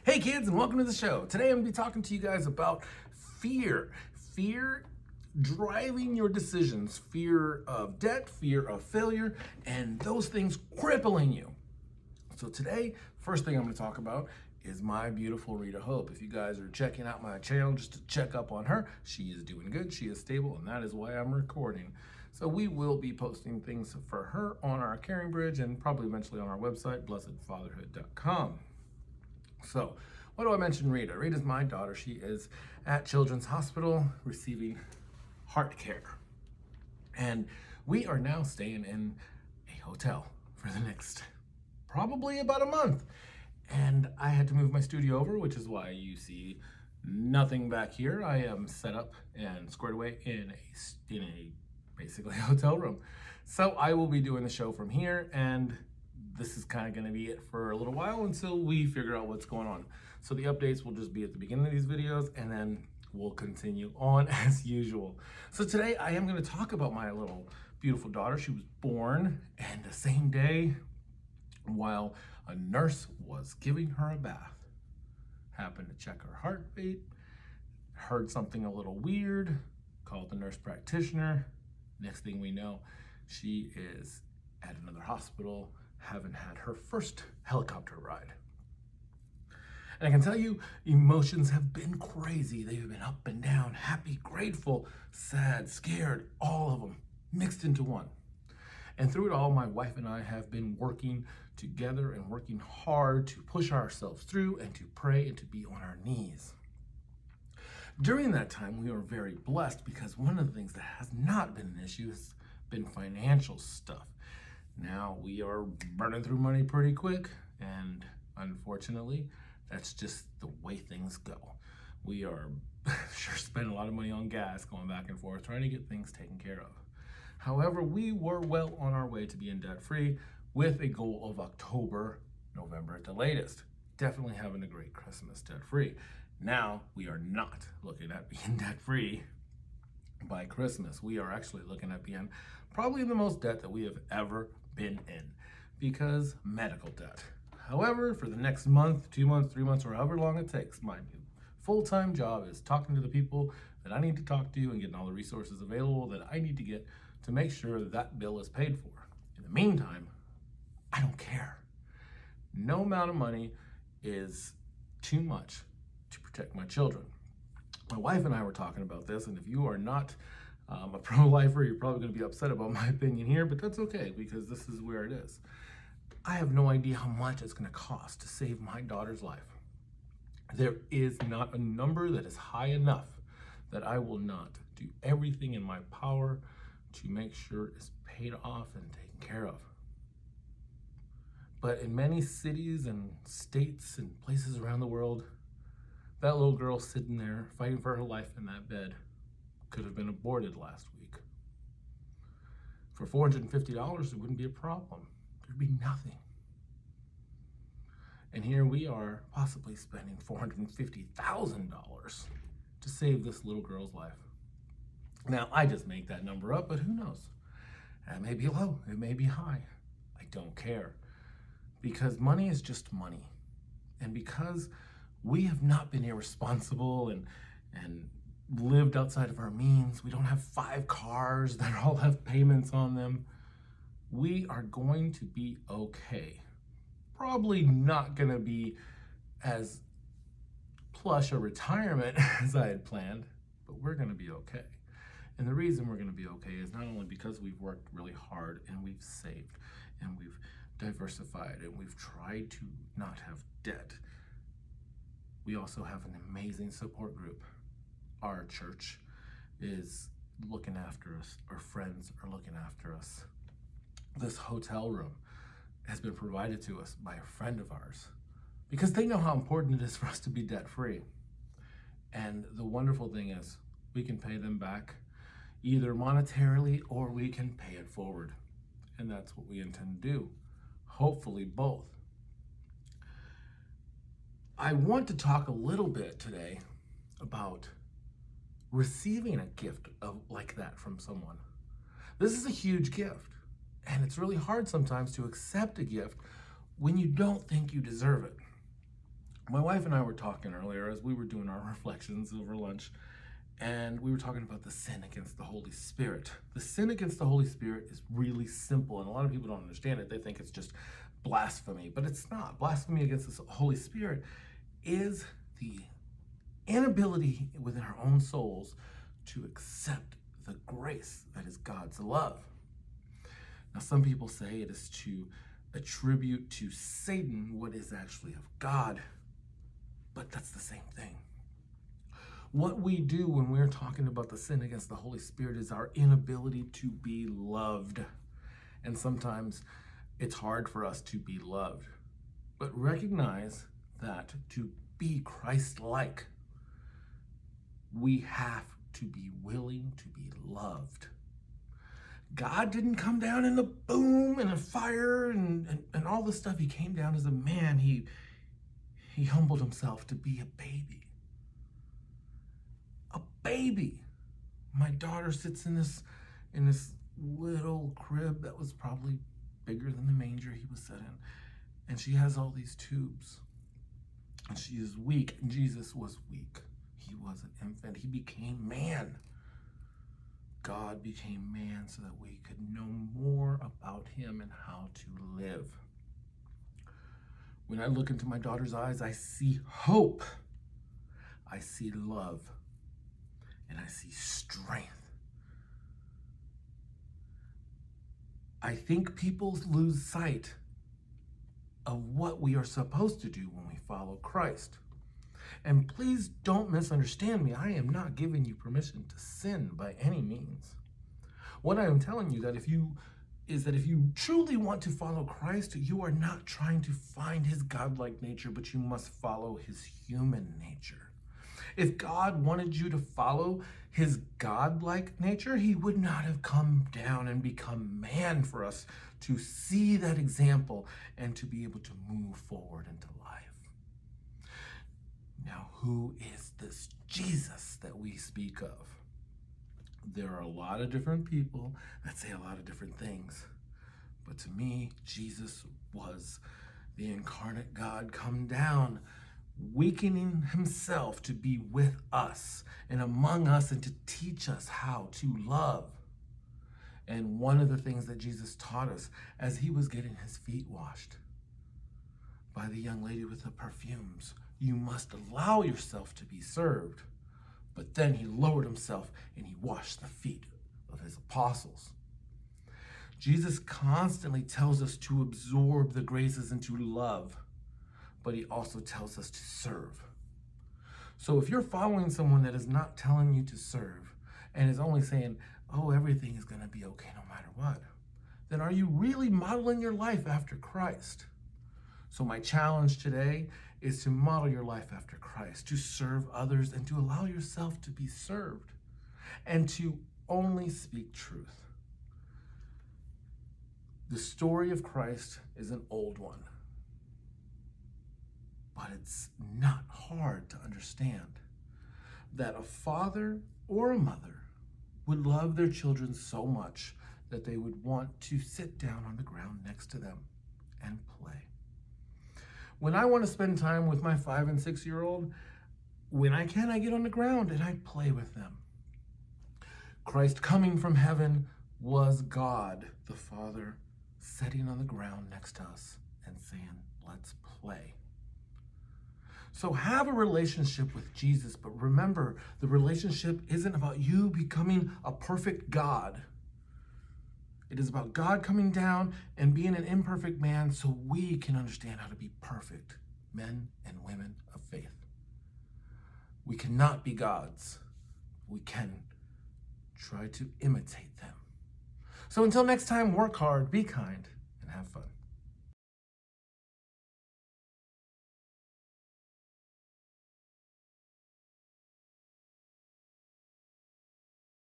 Hey kids, and welcome to the show. Today I'm going to be talking to you guys about fear. Fear driving your decisions, fear of debt, fear of failure, and those things crippling you. So today, first thing I'm going to talk about is my beautiful Rita Hope. If you guys are checking out my channel just to check up on her, she is doing good, she is stable, and that is why I'm recording. So we will be posting things for her on our Caring Bridge and probably eventually on our website, blessedfatherhood.com. So, what do I mention Rita? Rita's my daughter. She is at Children's Hospital receiving heart care. And we are now staying in a hotel for the next probably about a month. And I had to move my studio over, which is why you see nothing back here. I am set up and squared away in a basically hotel room. So I will be doing the show from here, and this is kind of going to be it for a little while until we figure out what's going on. So the updates will just be at the beginning of these videos, and then we'll continue on as usual. So today I am going to talk about my little beautiful daughter. She was born, and the same day, while a nurse was giving her a bath, happened to check her heart rate, heard something a little weird, called the nurse practitioner. Next thing we know, she is at another hospital, having had her first helicopter ride. And I can tell you, emotions have been crazy. They've been up and down, happy, grateful, sad, scared, all of them mixed into one. And through it all, my wife and I have been working together and working hard to push ourselves through and to pray and to be on our knees. During that time, we were very blessed because one of the things that has not been an issue has been financial stuff. Now we are burning through money pretty quick, and unfortunately, that's just the way things go. We are sure spending a lot of money on gas going back and forth, trying to get things taken care of. However, we were well on our way to being debt-free with a goal of October, November at the latest. Definitely having a great Christmas debt-free. Now, we are not looking at being debt-free by Christmas. We are actually looking at being probably the most debt that we have ever been in, because medical debt. However, for the next month, 2 months, 3 months, or however long it takes, my full-time job is talking to the people that I need to talk to and getting all the resources available that I need to get to make sure that bill is paid for. In the meantime, I don't care. No amount of money is too much to protect my children. My wife and I were talking about this, and if you are not a pro-lifer, you're probably going to be upset about my opinion here, but that's okay because this is where it is. I have no idea how much it's going to cost to save my daughter's life. There is not a number that is high enough that I will not do everything in my power to make sure it's paid off and taken care of. But in many cities and states and places around the world, that little girl sitting there fighting for her life in that bed could have been aborted last week. For $450, it wouldn't be a problem. There'd be nothing. And here we are possibly spending $450,000 to save this little girl's life. Now, I just make that number up, but who knows? It may be low, it may be high. I don't care. Because money is just money. And because we have not been irresponsible and lived outside of our means, we don't have 5 cars that all have payments on them, we are going to be okay. Probably not going to be as plush a retirement as I had planned, but we're going to be okay. And the reason we're going to be okay is not only because we've worked really hard and we've saved and we've diversified and we've tried to not have debt. We also have an amazing support group. Our church is looking after us. Our friends are looking after us. This hotel room has been provided to us by a friend of ours because they know how important it is for us to be debt-free. And the wonderful thing is we can pay them back either monetarily or we can pay it forward. And that's what we intend to do. Hopefully both. I want to talk a little bit today about receiving a gift like that from someone. This is a huge gift, and it's really hard sometimes to accept a gift when you don't think you deserve it. My wife and I were talking earlier as we were doing our reflections over lunch, and we were talking about the sin against the Holy Spirit. The sin against the Holy Spirit is really simple, and a lot of people don't understand it. They think it's just blasphemy, but it's not. Blasphemy against the Holy Spirit is the inability within our own souls to accept the grace that is God's love. Now, some people say it is to attribute to Satan what is actually of God, but that's the same thing. What we do when we're talking about the sin against the Holy Spirit is our inability to be loved. And sometimes it's hard for us to be loved. But recognize that to be Christ-like, we have to be willing to be loved. God didn't come down in the boom and a fire and all this stuff. He came down as a man. He humbled himself to be a baby. A baby. My daughter sits in this little crib that was probably bigger than the manger he was set in. And she has all these tubes. And she is weak. And Jesus was weak. He was an infant. He became man. God became man so that we could know more about him and how to live. When I look into my daughter's eyes, I see hope. I see love. And I see strength. I think people lose sight of what we are supposed to do when we follow Christ. And please don't misunderstand me. I am not giving you permission to sin by any means. What I am telling you is that if you truly want to follow Christ, you are not trying to find his godlike nature, but you must follow his human nature. If God wanted you to follow his godlike nature, he would not have come down and become man for us to see that example and to be able to move forward into life. Now, who is this Jesus that we speak of? There are a lot of different people that say a lot of different things. But to me, Jesus was the incarnate God come down, weakening himself to be with us and among us and to teach us how to love. And one of the things that Jesus taught us as he was getting his feet washed by the young lady with the perfumes, you must allow yourself to be served. But then he lowered himself and he washed the feet of his apostles. Jesus constantly tells us to absorb the graces and to love, but he also tells us to serve. So if you're following someone that is not telling you to serve and is only saying, oh, everything is going to be okay no matter what, then are you really modeling your life after Christ? So my challenge today is to model your life after Christ, to serve others and to allow yourself to be served and to only speak truth. The story of Christ is an old one, but it's not hard to understand that a father or a mother would love their children so much that they would want to sit down on the ground next to them and play. When I want to spend time with my 5 and 6 year old, when I can, I get on the ground and I play with them. Christ coming from heaven was God, the Father, sitting on the ground next to us and saying, let's play. So have a relationship with Jesus, but remember, the relationship isn't about you becoming a perfect God. It is about God coming down and being an imperfect man so we can understand how to be perfect men and women of faith. We cannot be gods. We can try to imitate them. So until next time, work hard, be kind, and have fun.